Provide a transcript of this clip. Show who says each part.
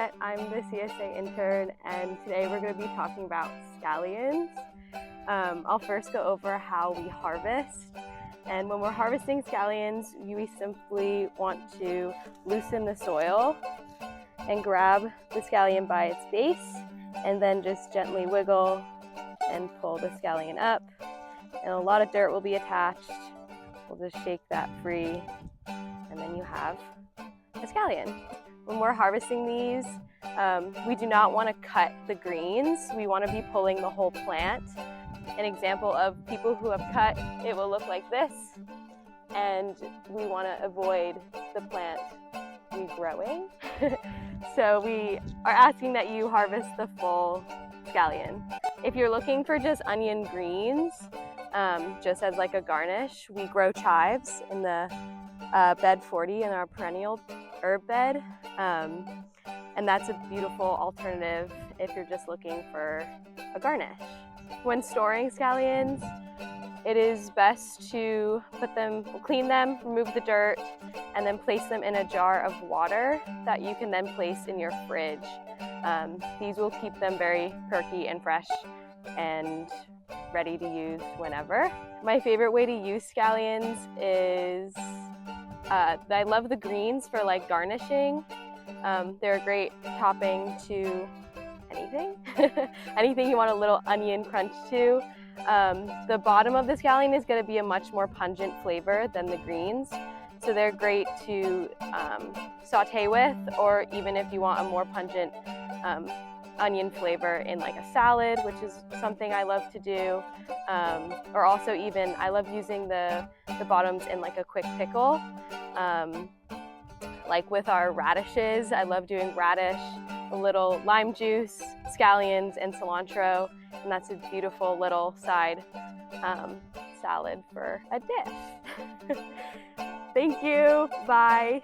Speaker 1: Juliette. I'm the CSA Intern, and today we're going to be talking about scallions. I'll first go over how we harvest. And when we're harvesting scallions, we simply want to loosen the soil and grab the scallion by its base, and then just gently wiggle and pull the scallion up. And a lot of dirt will be attached. We'll just shake that free, and then you have a scallion. When we're harvesting these, we do not want to cut the greens. We want to be pulling the whole plant. An example of people who have cut, it will look like this, and we want to avoid the plant regrowing. So we are asking that you harvest the full scallion. If you're looking for just onion greens, just as like a garnish, we grow chives in the bed 40 in our perennial herb bed, and that's a beautiful alternative if you're just looking for a garnish. When storing scallions, it is best to clean them, remove the dirt, and then place them in a jar of water that you can then place in your fridge. These will keep them very perky and fresh and ready to use whenever. My favorite way to use scallions is I love the greens for like garnishing. They're a great topping to anything. Anything you want a little onion crunch to. The bottom of the scallion is going to be a much more pungent flavor than the greens. So they're great to saute with, or even if you want a more pungent onion flavor in like a salad, which is something I love to do. Or also even, I love using the bottoms in like a quick pickle. Like with our radishes, I love doing radish, a little lime juice, scallions, and cilantro, and that's a beautiful little side salad for a dish. Thank you, bye.